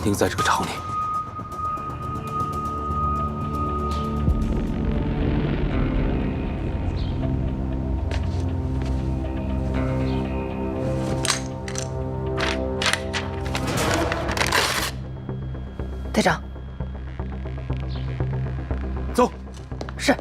定在这个厂里。队长，走。是。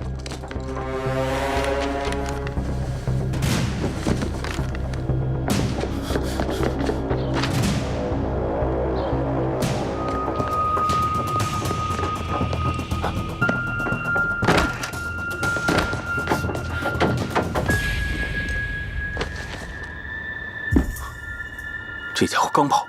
这家伙刚跑。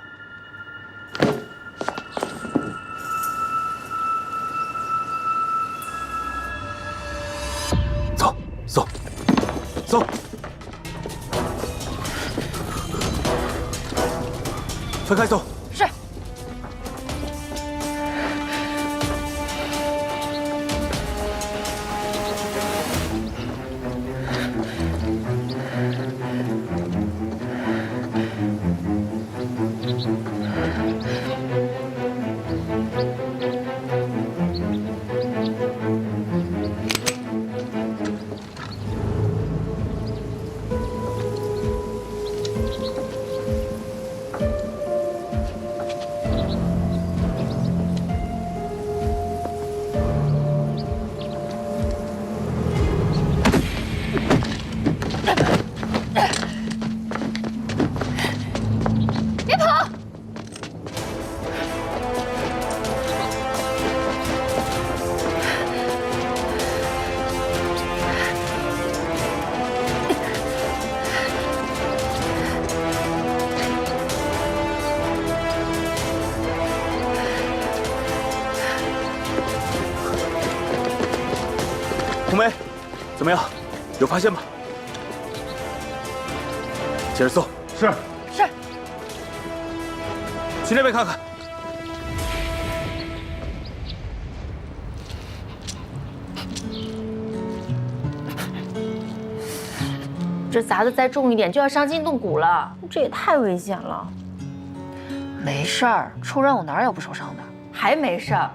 走，走，分开走。是。红梅，怎么样？有发现吗？接着搜。是。是。去那边看看。这砸的再重一点就要伤筋动骨了，这也太危险了。没事儿，出任务哪有不受伤的？还没事儿，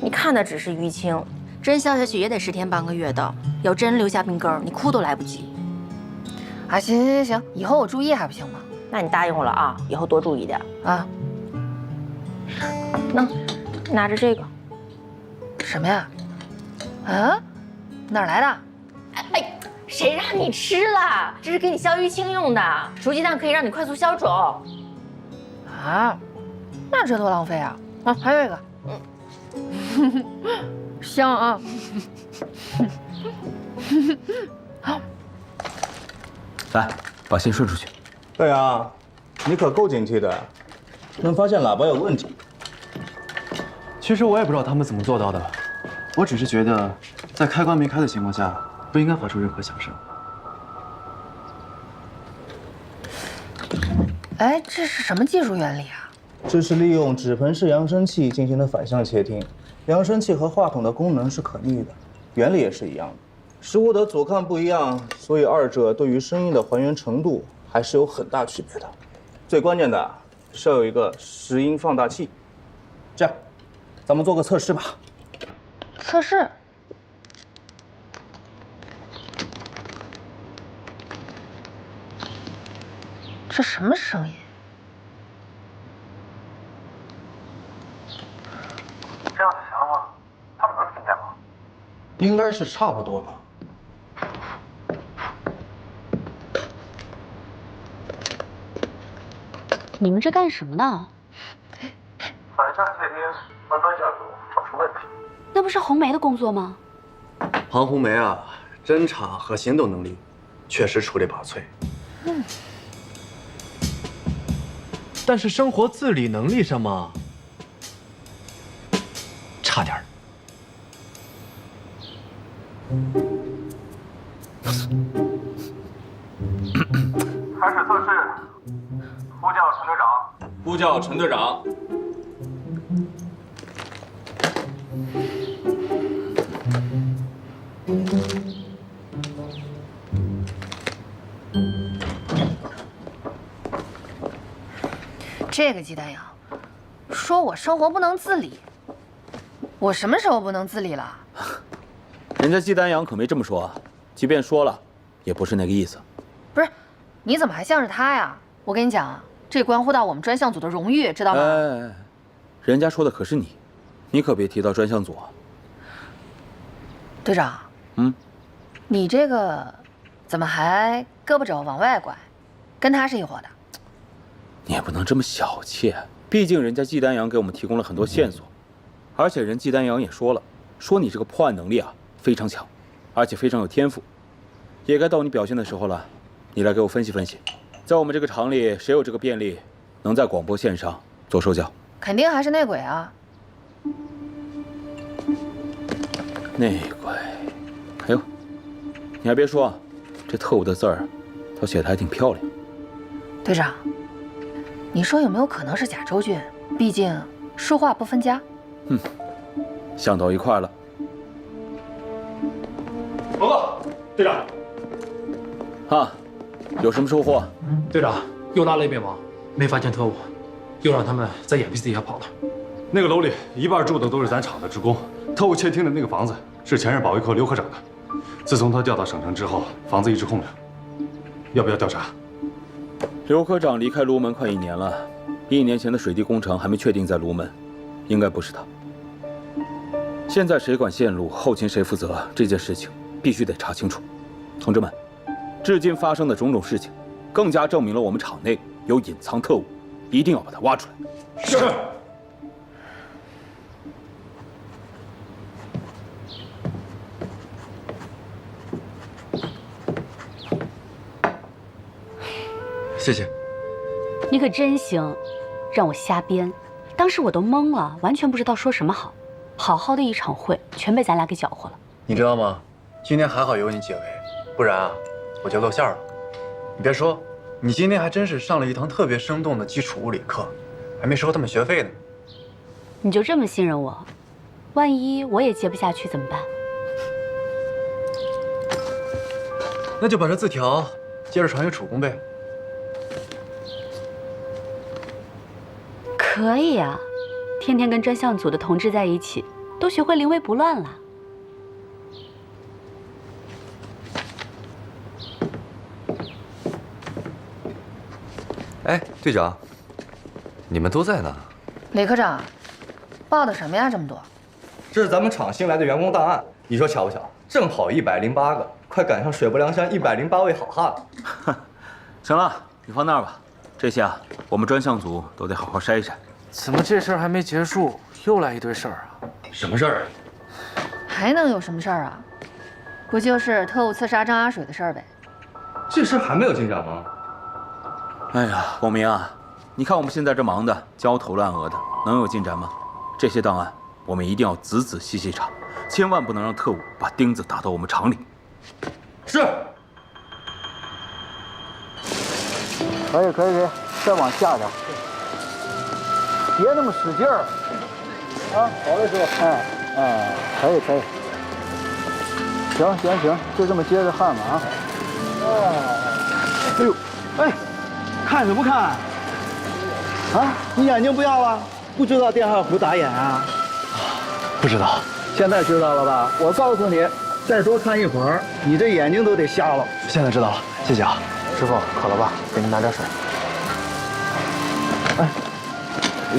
你看的只是淤青。 针消下去也得10天半个月的，要真留下病根儿，你哭都来不及。啊，行行行，以后我注意还不行吗？那你答应我了啊，以后多注意点啊。拿着这个，什么呀？啊？哪儿来的？哎，谁让你吃了？这是给你消淤青用的，熟鸡蛋可以让你快速消肿。啊？那这多浪费啊！啊，还有一个，香啊！好，来，把线顺出去。对啊，你可够警惕的，能发现喇叭有问题。其实我也不知道他们怎么做到的，我只是觉得，在开关没开的情况下，不应该发出任何响声。哎，这是什么技术原理啊？这是利用纸盆式扬声器进行的反向窃听。 扬声器和话筒的功能是可逆的，原理也是一样的。食物的阻抗不一样，所以二者对于声音的还原程度还是有很大区别的。最关键的是要有一个拾音放大器。这样，咱们做个测试吧。测试？这什么声音？ 这样子行吗？他们能听见吗？应该是差不多吧。你们这干什么呢？反向窃听，分分线索，找出问题。那不是红梅的工作吗？庞红梅啊，侦查和行动能力确实出类拔萃。但是生活自理能力上嘛，差点儿。开始测试，呼叫陈队长。呼叫陈队长。这个鸡蛋羊，说我生活不能自理，我什么时候不能自理了？人家季丹阳可没这么说啊，即便说了，也不是那个意思。不是，你怎么还向着他呀？我跟你讲啊，这关乎到我们专项组的荣誉，知道吗？哎，人家说的可是你，你可别提到专项组啊。队长，你这个怎么还胳膊肘往外拐，跟他是一伙的？你也不能这么小气，毕竟人家季丹阳给我们提供了很多线索，而且人季丹阳也说了，说你这个破案能力啊非常强，而且非常有天赋，也该到你表现的时候了。你来给我分析分析，在我们这个厂里，谁有这个便利，能在广播线上做手脚？肯定还是内鬼啊！内鬼，哎呦，你还别说啊，这特务的字儿，他写的还挺漂亮。队长，你说有没有可能是贾周俊？毕竟书画不分家。想到一块了。报告，队长。啊，有什么收获？队长又拉了一遍网，没发现特务，又让他们在眼皮子底下跑了。那个楼里一半住的都是咱厂的职工，特务窃听的那个房子是前任保卫科刘科长的。自从他调到省城之后，房子一直空着，要不要调查？刘科长离开卢门快1年了，1年前的水利工程还没确定在卢门，应该不是他。现在谁管线路，后勤谁负责，这件事情必须得查清楚。同志们，至今发生的种种事情，更加证明了我们厂内有隐藏特务，一定要把他挖出来。是。谢谢。你可真行，让我瞎编，当时我都懵了，完全不知道说什么好。好好的一场会，全被咱俩给搅和了。你知道吗？今天还好有你解围，不然啊，我就露馅了。你别说，你今天还真是上了一堂特别生动的基础物理课，还没收他们学费呢。你就这么信任我？万一我也接不下去怎么办？那就把这字条接着传给楚工呗。可以啊，天天跟专项组的同志在一起，都学会临危不乱了。哎，队长，你们都在呢。李科长，报的什么呀？这么多？这是咱们厂新来的员工档案，你说巧不巧？正好108个，快赶上水泊梁山108位好汉了。行了，你放那儿吧。这些啊，我们专项组都得好好筛一筛。怎么这事儿还没结束，又来一堆事儿啊？什么事儿？还能有什么事儿啊？不就是特务刺杀张阿水的事儿呗？这事还没有进展吗？哎呀，广明啊，你看我们现在这忙的焦头烂额的，能有进展吗？这些档案我们一定要仔仔细细查，千万不能让特务把钉子打到我们厂里。是。可以，再往下点，别那么使劲儿。啊，好嘞，师傅。可以。行，就这么接着焊吧啊。哎呦，看什么看？啊，你眼睛不要了？不知道电焊壶打眼啊？不知道。现在知道了吧？我告诉你，再多看一会儿，你这眼睛都得瞎了。现在知道了，谢谢啊。师傅，渴了吧？给您拿点水。哎，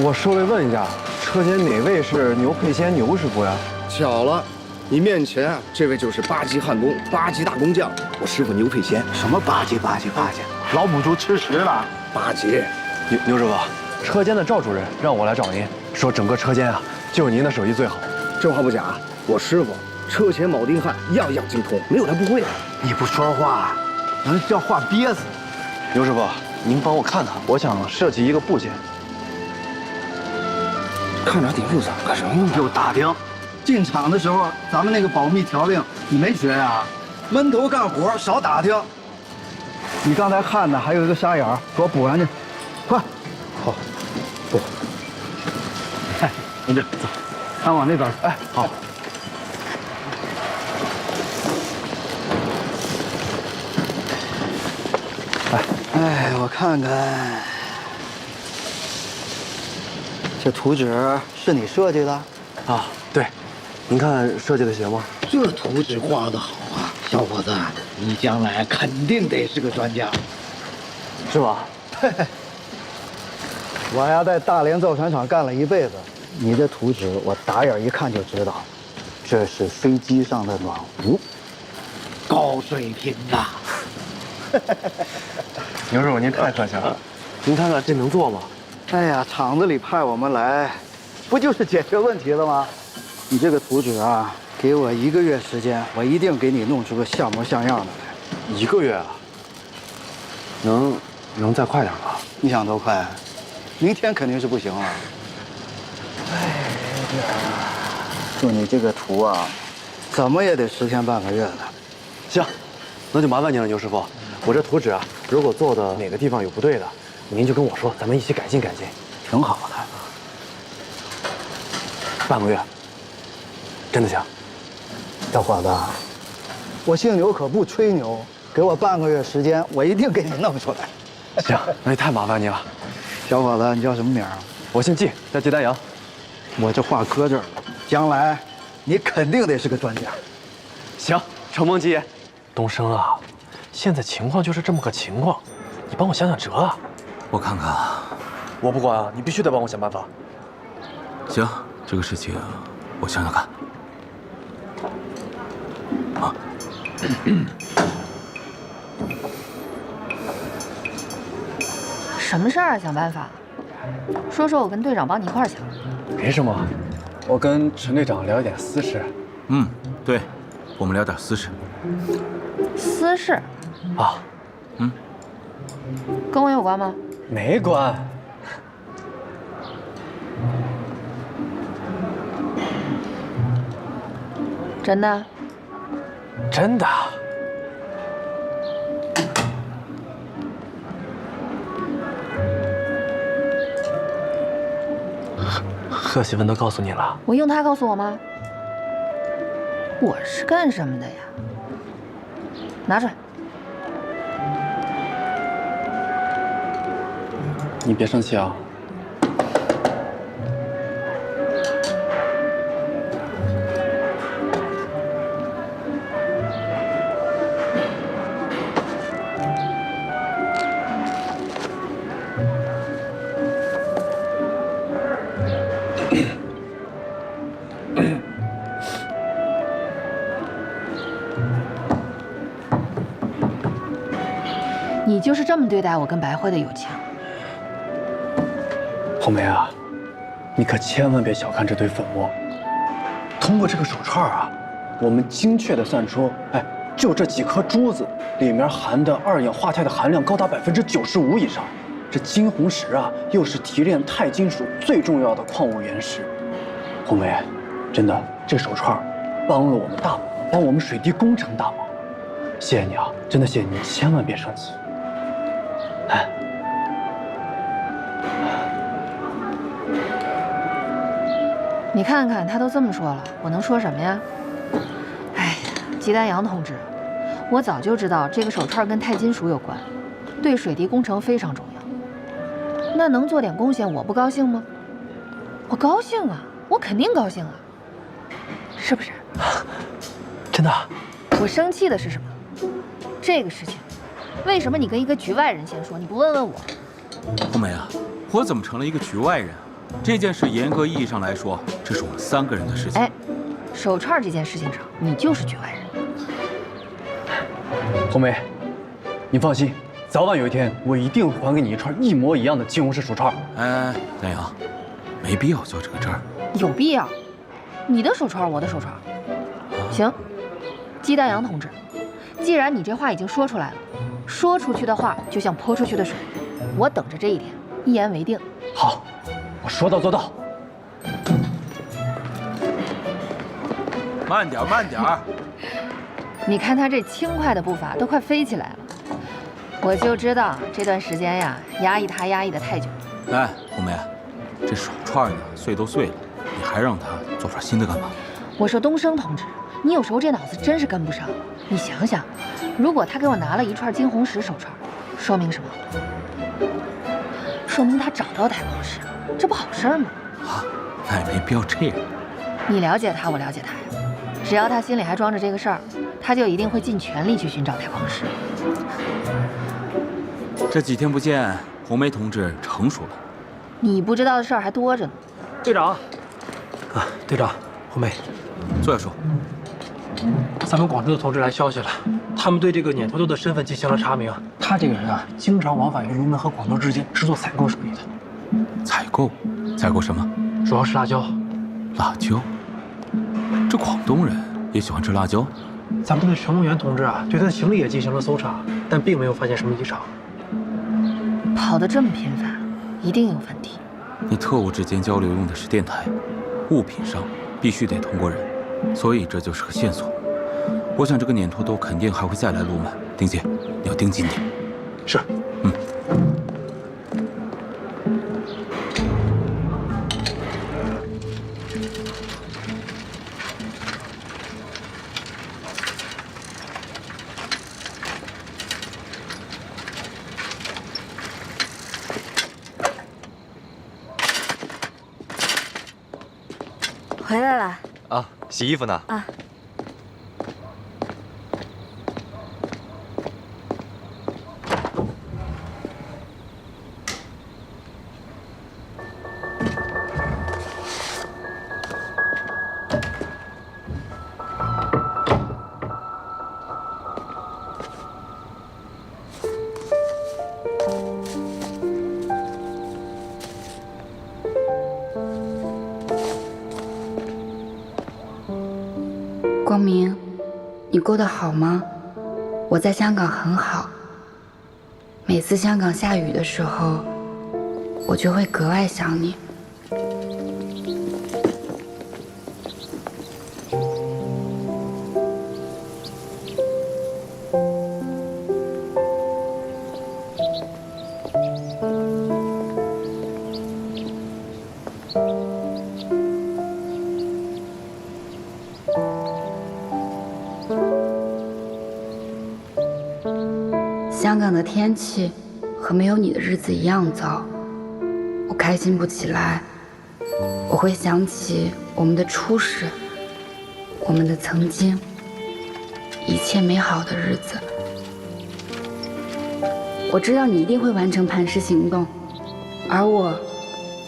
我稍微问一下，车间哪位是牛佩仙牛师傅呀？巧了，你面前啊，这位就是8级焊工、8级大工匠，我师傅牛佩仙。什么8级？老母猪吃屎了？8级。牛师傅，车间的赵主任让我来找您，说整个车间啊，就是您的手艺最好。这话不假，我师傅车前铆钉焊样样精通，没有他不会的。你不说话，能叫话憋死。牛师傅，您帮我看看，我想设计一个部件。看着挺复杂，干什么用？有打听。进厂的时候，咱们那个保密条令你没学呀？闷头干活，少打听。你刚才看的还有一个瞎眼儿，给我补上去，快。好，不。哎，同志，走，咱往那边。哎，好。哎，我看看，这图纸是你设计的？啊，对，您看设计的行吗？这图纸画的好啊，小伙子，你将来肯定得是个专家，是吧？我呀在大连造船厂干了一辈子，你这图纸我打眼一看就知道，这是飞机上的暖壶，高水平呐！牛师傅您太客气了，您看看这能做吗？哎呀，厂子里派我们来，不就是解决问题了吗？你这个图纸啊，给我1个月时间，我一定给你弄出个像模像样的来。1个月啊？能再快点吗？你想多快？明天肯定是不行了。哎呀，就你这个图啊，怎么也得10天半个月的。行，那就麻烦您了，牛师傅。我这图纸啊，如果做的哪个地方有不对的，您就跟我说，咱们一起改进改进。挺好的。半个月，真的行？小伙子，我姓牛可不吹牛，给我半个月时间，我一定给你弄出来。行，那也太麻烦您了。小伙子，你叫什么名？我姓季，叫季丹阳。我这话搁这儿了，将来你肯定得是个专家。行，承蒙季爷。东升啊，现在情况就是这么个情况，你帮我想想辙啊。我看看。我不管啊，你必须得帮我想办法。行，这个事情我想想看。啊。什么事儿啊？想办法？说说我跟队长帮你一块儿想。没什么，我跟陈队长聊一点私事。嗯，对，我们聊点私事。私事？啊。嗯。跟我有关吗？没关。真的？真的。贺喜文都告诉你了？我用他告诉我吗？我是干什么的呀？拿出来。你别生气啊。你就是这么对待我跟白慧的友情？红梅啊，你可千万别小看这堆粉末。通过这个手串啊，我们精确的算出，哎，就这几颗珠子里面含的2氧化钛的含量高达95%以上。这金红石啊，又是提炼钛金属最重要的矿物原石。红梅，真的，这手串帮了我们大忙，帮我们水滴工程大忙。谢谢你啊，真的谢谢你，千万别生气。哎。你看看，他都这么说了，我能说什么呀？哎呀，季丹阳同志，我早就知道这个手串跟钛金属有关，对水滴工程非常重要。那能做点贡献，我不高兴吗？我高兴啊，我肯定高兴啊，是不是？真的？我生气的是什么？这个事情，为什么你跟一个局外人先说，你不问问我？红梅啊，我怎么成了一个局外人？这件事严格意义上来说，这是我们3个人的事情。哎，手串这件事情上，你就是局外人。红梅，你放心，早晚有一天我一定还给你一串一模一样的金红石手串。哎，丹阳，没必要较这个真儿。有必要，你的手串，我的手串。行，季丹阳同志，既然你这话已经说出来了，说出去的话就像泼出去的水，我等着这一天，一言为定。好。我说到做到。慢点，慢点。你看他这轻快的步伐，都快飞起来了。我就知道这段时间呀，压抑他压抑的太久。哎，红梅，这手串呢，碎都碎了，你还让他做串新的干嘛？我说东升同志，你有时候这脑子真是跟不上。你想想，如果他给我拿了一串金红石手串，说明什么？说明他找到太空石了。这不好事吗？那也没必要这样。你了解他，我了解他呀。只要他心里还装着这个事儿，他就一定会尽全力去寻找太皇石。这几天不见，红梅同志成熟了。你不知道的事儿还多着呢。队长，队长，红梅，坐下说。咱们广州的同志来消息了，他们对这个碾头头的身份进行了查明。他这个人啊，经常往返于龙门和广州之间，是做采购生意的。采购？采购什么？主要是辣椒。辣椒？这广东人也喜欢吃辣椒？咱们的乘务员同志啊，对他的行李也进行了搜查，但并没有发现什么异常。跑得这么频繁，一定有问题。你特务之间交流用的是电台，物品上必须得通过人，所以这就是个线索。我想这个碾头头肯定还会再来龙门，丁姐，你要盯紧点。是。回来了啊，洗衣服呢。啊。光明，你过得好吗？我在香港很好。每次香港下雨的时候，我就会格外想你。香港的天气和没有你的日子一样糟，我开心不起来。我会想起我们的初始，我们的曾经，一切美好的日子。我知道你一定会完成磐石行动，而我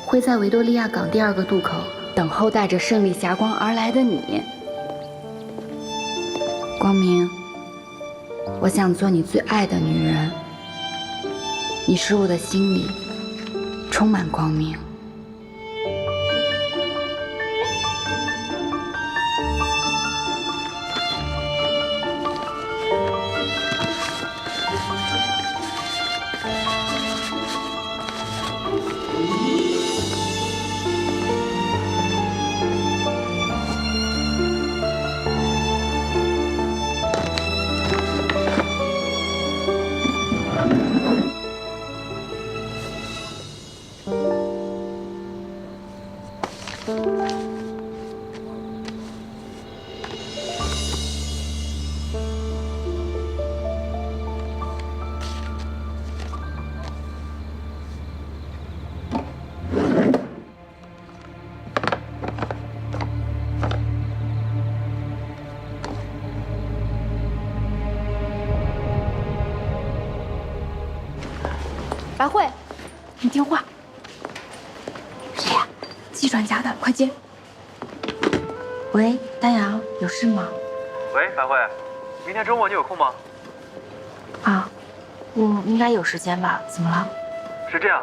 会在维多利亚港第2个渡口等候带着胜利霞光而来的你。光明，我想做你最爱的女人，你使我的心里充满光明。白慧，你电话。谁呀？季专家的，快接。喂，丹阳，有事吗？喂，白慧，明天周末你有空吗？啊，我应该有时间吧？怎么了？是这样，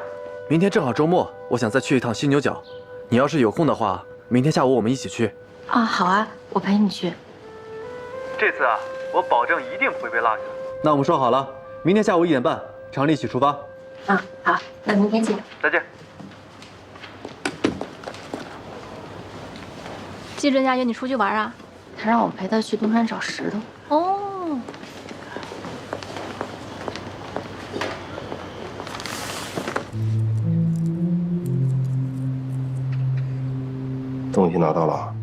明天正好周末，我想再去一趟犀牛角。你要是有空的话，明天下午我们一起去。啊，好啊，我陪你去。这次啊，我保证一定不会被落下。那我们说好了，明天下午1点半，常理一起出发。啊，好，那明天见。再见。季专家约你出去玩啊？他让我陪他去东山找石头。哦。东西拿到了，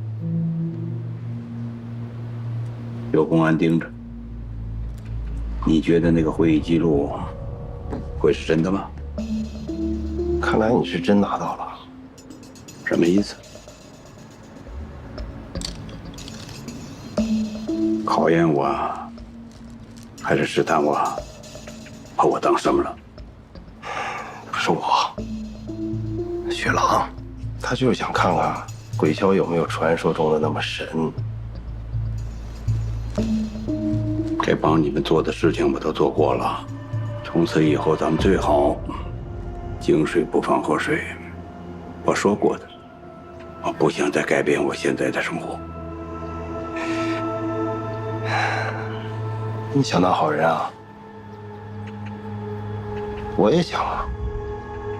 有公安盯着。你觉得那个会议记录会是真的吗？看来你是真拿到了。什么意思？考验我，还是试探我？把我当什么了？不是我，雪狼，他就是想看看鬼鲛有没有传说中的那么神。该帮你们做的事情我都做过了，从此以后咱们最好井水不犯河水。我说过的，我不想再改变我现在的生活。你想当好人啊？我也想啊，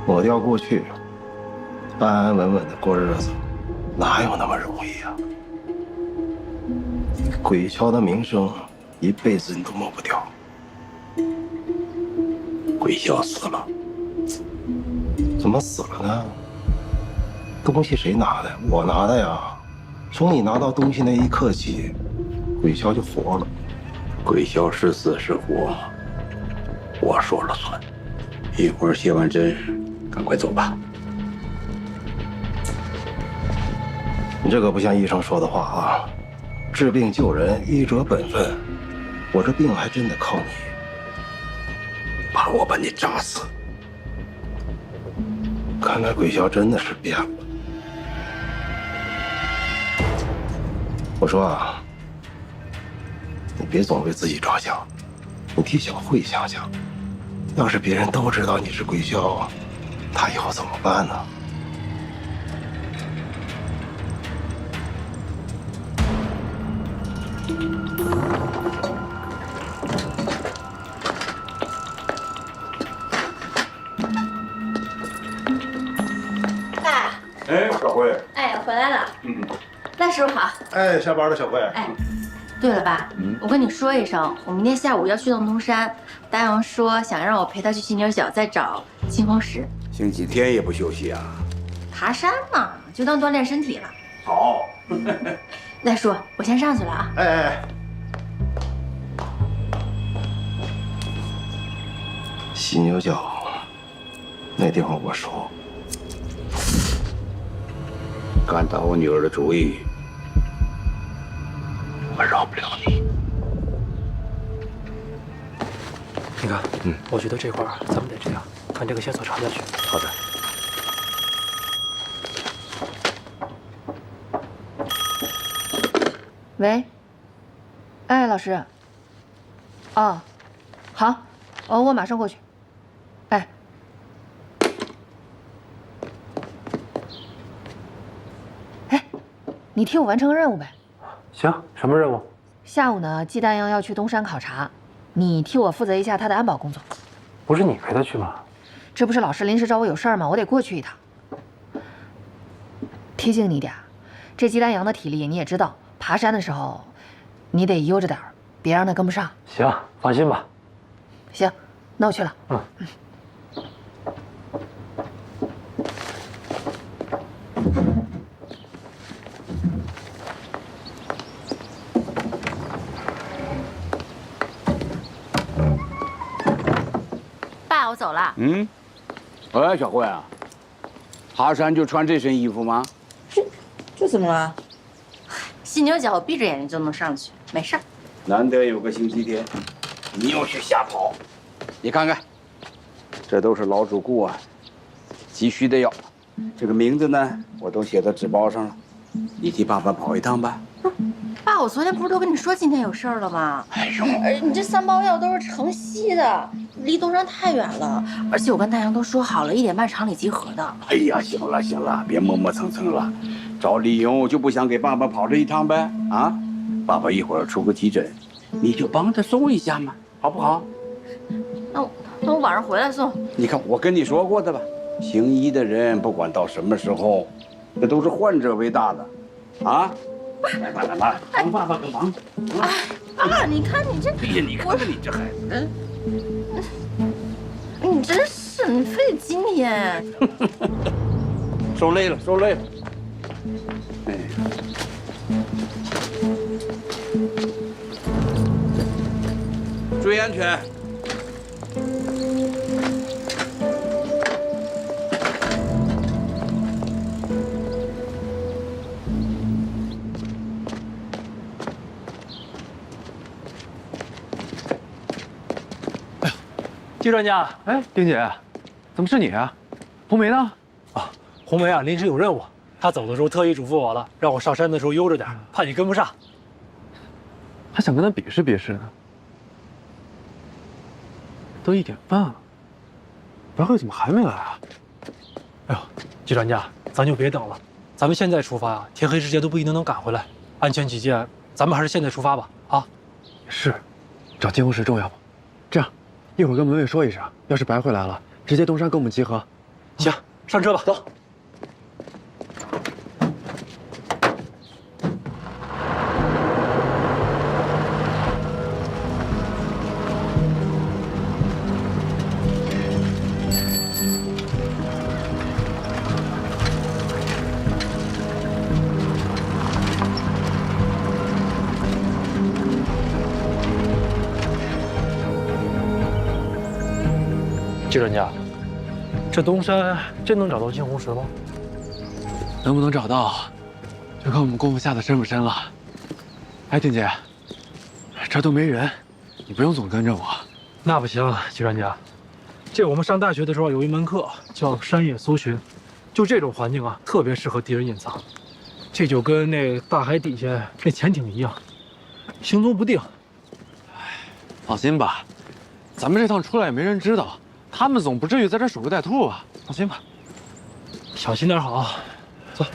抹掉过去，安安稳稳的过日子，哪有那么容易啊？鬼鲛的名声，一辈子你都抹不掉。鬼鲛死了，怎么死了呢？东西谁拿的？我拿的呀。从你拿到东西那一刻起，鬼鲛就活了。鬼鲛是死是活，我说了算。一会儿卸完针，赶快走吧。你这可不像医生说的话啊！治病救人，医者本分。我这病还真得靠你。怕我把你扎死？看来鬼鲛真的是变了。我说啊，你别总为自己着想，你替小慧想想。要是别人都知道你是鬼鲛，他以后怎么办呢？爸。哎，小慧。哎，回来了。赖师傅好。哎，下班了，小慧。哎，对了，爸，我跟你说一声，我明天下午要去趟东山。大阳说想让我陪他去犀牛角再找青黄石。星期天也不休息啊？爬山嘛，就当锻炼身体了。好。赖叔，我先上去了啊。哎。犀牛角那地方我熟。敢打我女儿的主意，我饶不了你。你看，我觉得这块儿咱们得这样，看这个线索查下去。好的。喂，哎，老师。哦，好，我马上过去。哎。哎，你替我完成个任务呗。行，什么任务？下午呢，季丹阳要去东山考察。你替我负责一下他的安保工作。不是你陪他去吗？这不是老师临时找我有事儿吗？我得过去一趟。提醒你点，这季丹阳的体力你也知道，爬山的时候你得悠着点儿，别让他跟不上。行，放心吧。行，那我去了。爸，我走了。哎，小慧啊，爬山就穿这身衣服吗？这怎么了？犀牛角我闭着眼睛就能上去，没事儿。难得有个星期天，你又去瞎跑。你看看，这都是老主顾啊急需的药。这个名字呢，我都写到纸包上了。你替爸爸跑一趟吧。爸，我昨天不是都跟你说今天有事儿了吗？哎呦，你这3包药都是城西的，离东山太远了，而且我跟大阳都说好了1点半厂里集合的。哎呀，行了行了，别磨磨蹭蹭了，找理由就不想给爸爸跑这一趟呗？啊，爸爸一会儿出个急诊，你就帮他送一下嘛，好不好？那我晚上回来送。你看我跟你说过的吧，行医的人不管到什么时候，那都是患者为大的，啊。来吧来吧，帮爸爸个忙。爸，你看你这，哎呀，你看看你这孩子，你真是，你非得今天。受累了，受累了。哎，注意安全。季专家，哎，丁姐，怎么是你啊？红梅呢？啊，红梅啊，临时有任务，她走的时候特意嘱咐我了，让我上山的时候悠着点，怕你跟不上。还想跟他比试比试呢。都1点半了，白慧怎么还没来啊？哎呦，季专家，咱就别等了，咱们现在出发啊，天黑之前都不一定能赶回来。安全起见，咱们还是现在出发吧。啊，是，找监护室重要吗？这样，一会儿跟门卫说一声，要是白慧来了，直接东山跟我们集合。行，上车吧，走。季专家，这东山真能找到金红石吗？能不能找到，就看我们功夫下的深不深了。哎，丁姐，这都没人，你不用总跟着我。那不行，季专家，这我们上大学的时候有一门课叫山野搜寻，就这种环境啊，特别适合敌人隐藏。这就跟那大海底下那潜艇一样，行踪不定。放心吧，咱们这趟出来也没人知道。他们总不至于在这守株待兔吧？放心吧，小心点好。走。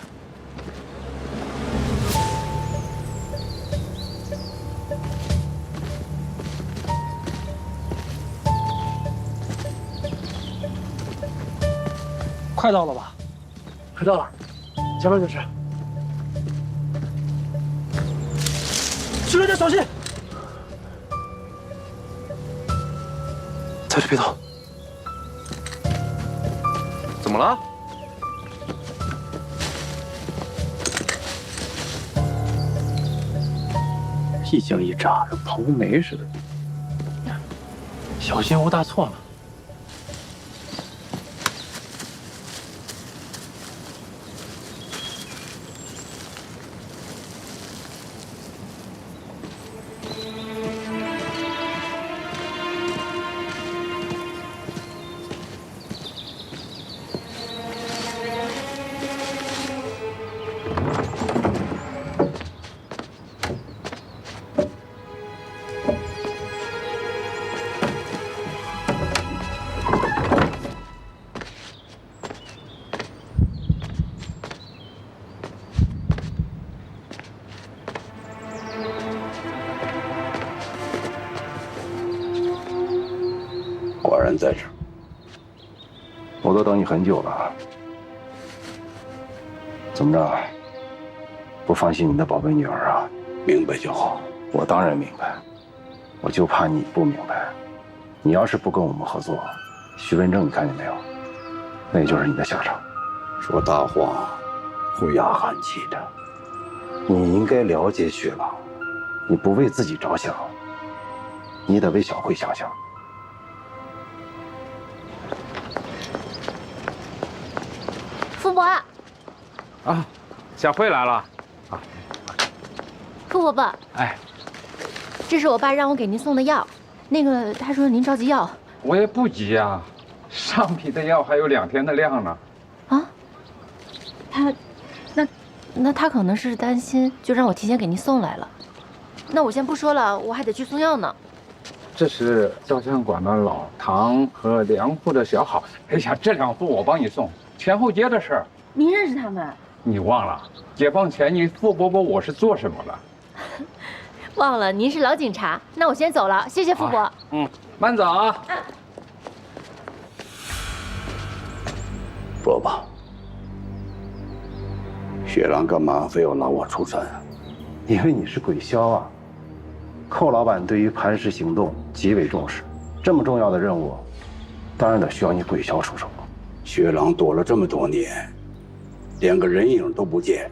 快到了吧？快到了，前面就是。徐专家小心！在这别动。怎么了？一惊一乍，跟彭红梅似的。小心无大错嘛。果然在这儿，我都等你很久了。怎么着？不放心你的宝贝女儿啊？明白就好。我当然明白，我就怕你不明白。你要是不跟我们合作，徐文正你看见没有？那也就是你的下场。说大话会压寒气的。你应该了解雪狼，你不为自己着想，你得为小慧想想。傅伯，啊，小慧来了。啊，傅伯伯，哎，这是我爸让我给您送的药，那个他说您着急药。我也不急啊，上批的药还有2天的量呢。啊？那他可能是担心，就让我提前给您送来了。那我先不说了，我还得去送药呢。这是照相馆的老唐和梁户的小好。哎呀，这2户我帮你送，前后街的事儿。您认识他们？你忘了？解放前你傅伯伯我是做什么了？忘了，您是老警察。那我先走了，谢谢傅伯。嗯，慢走啊。说吧，雪狼干嘛非要拿我出山啊？因为你是鬼枭啊。寇老板对于磐石行动极为重视，这么重要的任务，当然得需要你鬼枭出手。雪狼躲了这么多年，连个人影都不见，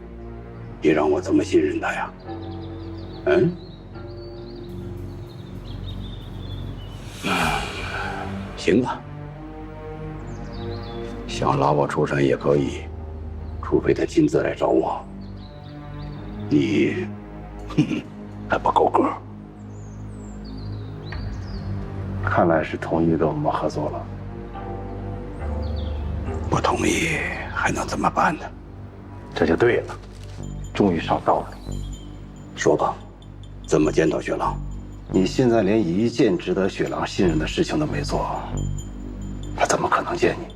你让我怎么信任他呀？嗯？行吧，想拉我出山也可以，除非他亲自来找我。你，还不够格。看来是同意跟我们合作了。不同意还能怎么办呢？这就对了，终于上道了。说吧，怎么检讨雪狼？你现在连一件值得雪狼信任的事情都没做，他怎么可能见你？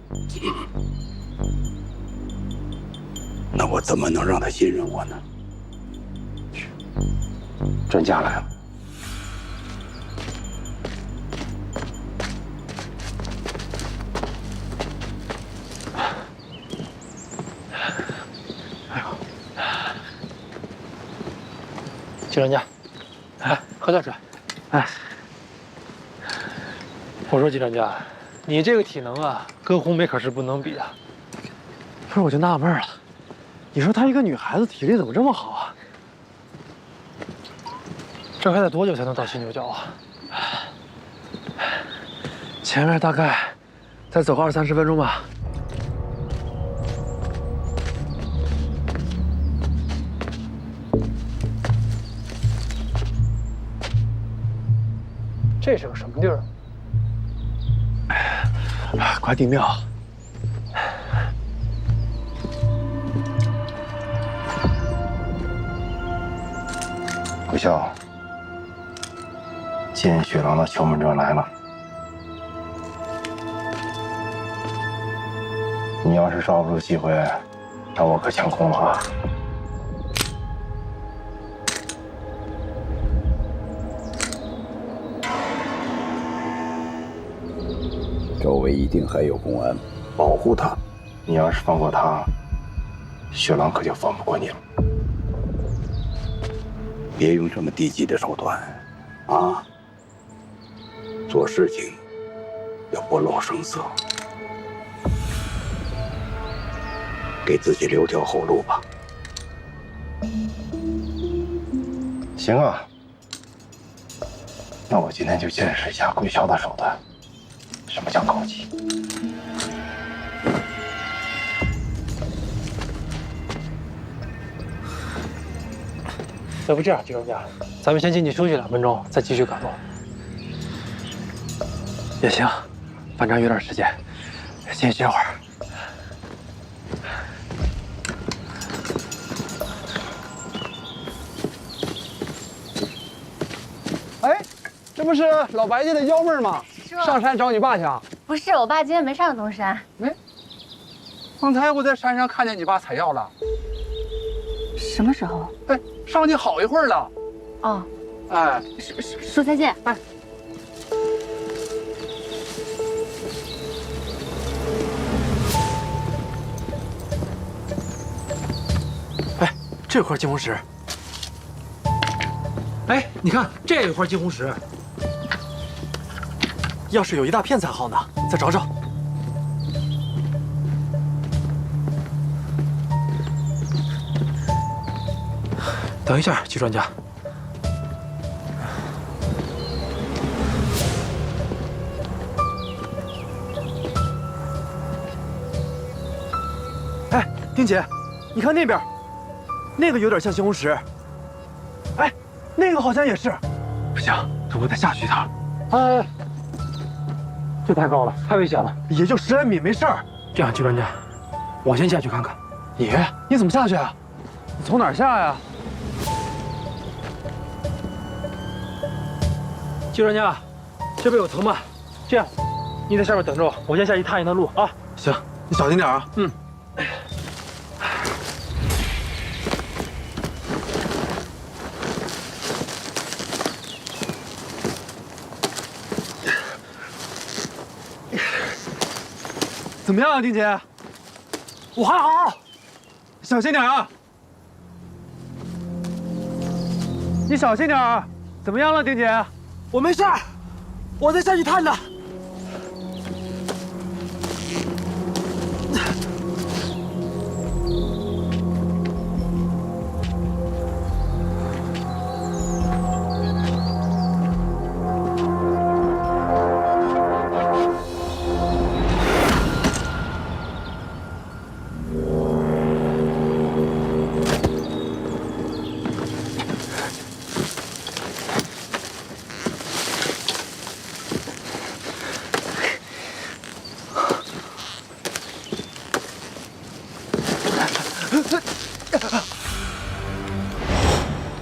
那我怎么能让他信任我呢？专家来了。季专家，哎，喝点水。哎，我说季专家，你这个体能啊，跟红梅可是不能比啊。不是，我就纳闷了，你说她一个女孩子体力怎么这么好啊？这还得多久才能到犀牛角啊？前面大概再走个20-30分钟吧。这是个什么地儿？关帝庙。不孝，见雪狼的敲门砖来了。你要是抓不住机会，那我可抢空了啊！周围一定还有公安，保护他。你要是放过他，雪狼可就放不过你了。别用这么低级的手段，啊！做事情要不露声色，给自己留条后路吧。行啊，那我今天就见识一下贵校的手段，什么叫高级。要不这样，季专家，咱们先进去休息2分钟，再继续赶路。也行，反正有点时间，先歇会儿。哎，这不是老白家的幺妹儿吗？上山找你爸去啊？不是，我爸今天没上东山。哎，刚才我在山上看见你爸采药了。什么时候？哎，上去好一会儿了。哦，哎，说再见。哎。哎，这块金红石。哎，你看这有块金红石，要是有一大片才好呢，再找找。等一下，季专家。哎，丁姐，你看那边，那个有点像西红柿。哎，那个好像也是。不行，我得下去一趟。哎，这太高了，太危险了。也就10来米，没事儿。这样，季专家，我先下去看看。你怎么下去啊？你从哪儿下呀？季专家，这边有藤蔓，这样，你在下面等着我，我先下去探一探路啊。行，你小心点啊。嗯。怎么样啊，丁姐？我还好，小心点啊！你小心点啊！怎么样了，丁姐？我没事儿，我再下去探探。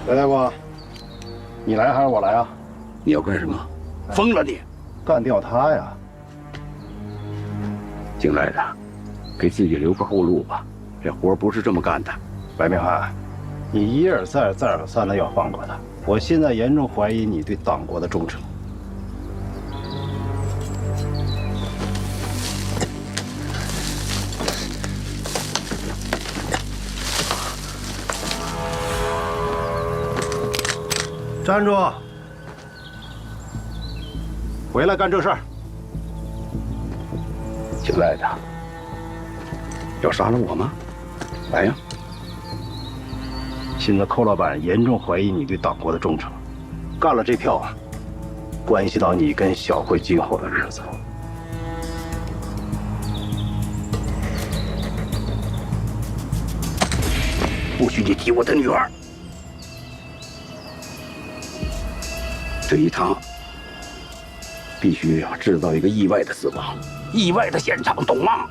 白大褂，你来还是我来啊？你要干什么？疯了你！干掉他呀！姓赖的，给自己留个后路吧，这活不是这么干的。白明翰，你一而再、再而三的要放过他，我现在严重怀疑你对党国的忠诚。站住！回来干正事儿。姓赖的，要杀了我吗？来呀！现在寇老板严重怀疑你对党国的忠诚，干了这票啊，关系到你跟小慧今后的日子。不许你提我的女儿！这一趟必须要制造一个意外的死亡，意外的现场，懂吗？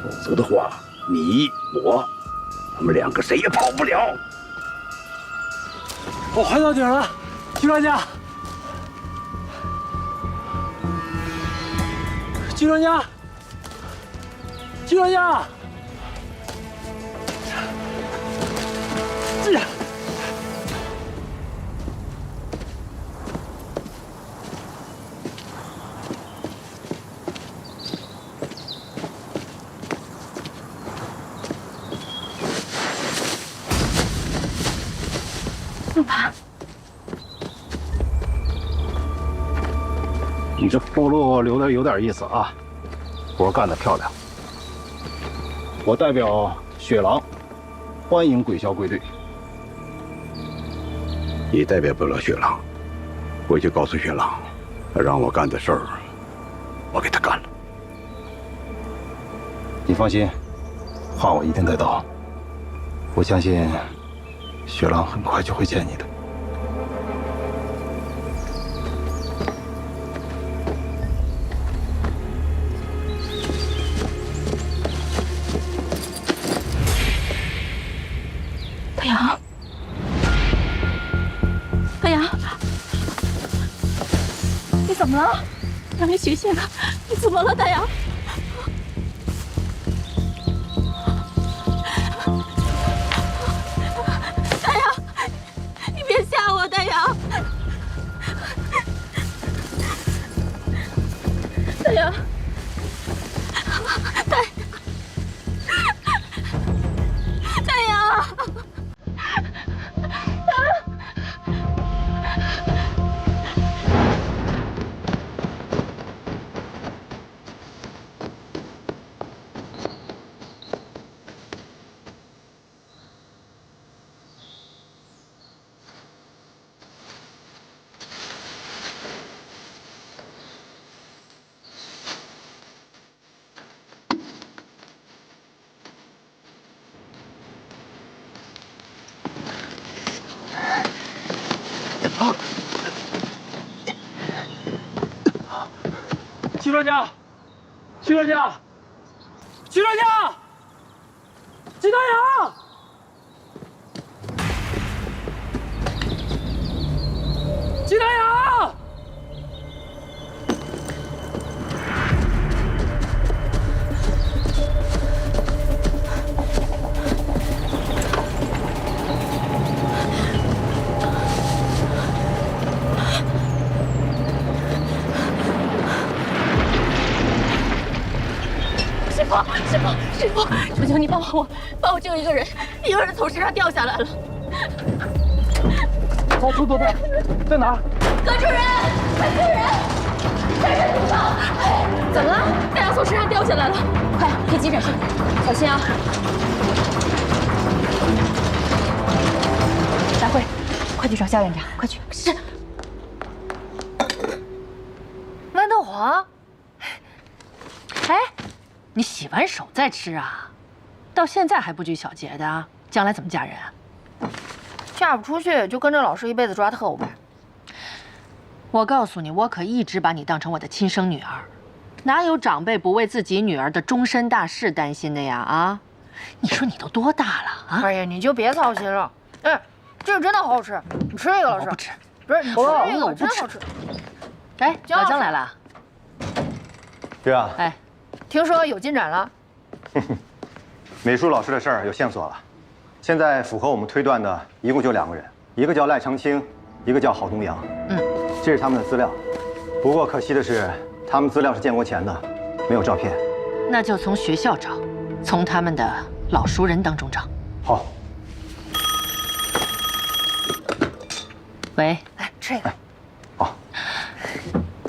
否则的话，你我们两个谁也跑不了。我快到顶了，局专家，局专家，局专家，这。陆盘，你这后路留的有点意思啊，活干得漂亮。我代表雪狼，欢迎鬼骁归队。你代表不了雪狼，回去告诉雪狼，他让我干的事儿，我给他干了。你放心，话我一定带到。我相信雪狼很快就会见你的。大洋，大洋，你怎么了？让你醒醒了！你怎么了，大洋？大洋，你别吓我，大洋！大洋，大洋！徐专家，徐专家，徐专家，季大洋，季大洋。师傅，求求你帮我救一个人，一个人从身上掉下来了。走，在哪儿？何主任，快救人！快人警报！怎么了？大洋从身上掉下来了，快去急诊室，小心啊！大慧，快去找夏院长，快去！是。豌豆黄，哎。你洗完手再吃啊？到现在还不拘小节的，将来怎么嫁人啊？嫁不出去就跟着老师一辈子抓特务呗。我告诉你，我可一直把你当成我的亲生女儿，哪有长辈不为自己女儿的终身大事担心的呀？啊，你说你都多大了啊？哎呀，你就别操心了。这个真的好好吃，你吃这个，老师。我不吃。不是，你吃这个，真好吃。哎，老姜来了。月啊，哎，听说有进展了。美术老师的事儿有线索了，现在符合我们推断的一共就2个人，一个叫赖长青，一个叫郝东阳。这是他们的资料。不过可惜的是，他们资料是建国前的，没有照片。那就从学校找，从他们的老熟人当中找。好。喂，来这个。好。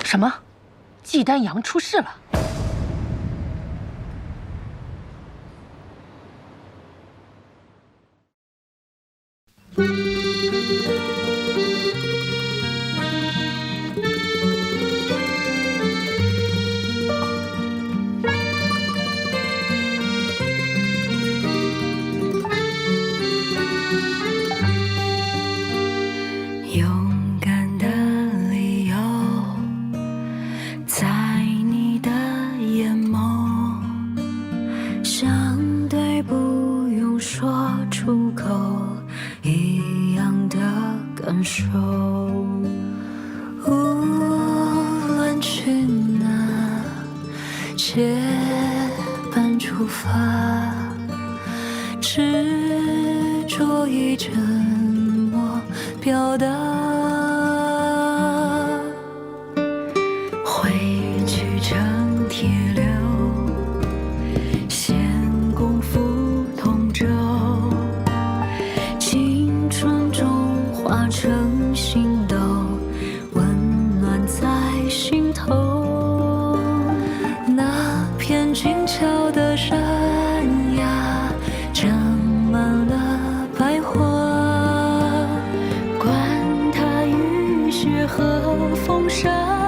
什么？季丹阳出事了？勇敢的理由，在你的眼眸，相对不用说出口一样的感受。无论去哪，结伴出发，执着于沉默表达。汇聚成铁流，先共赴同舟，青春中化成星斗，温暖在心头。那片静悄的山崖，长满了白花，管它雨雪和风沙。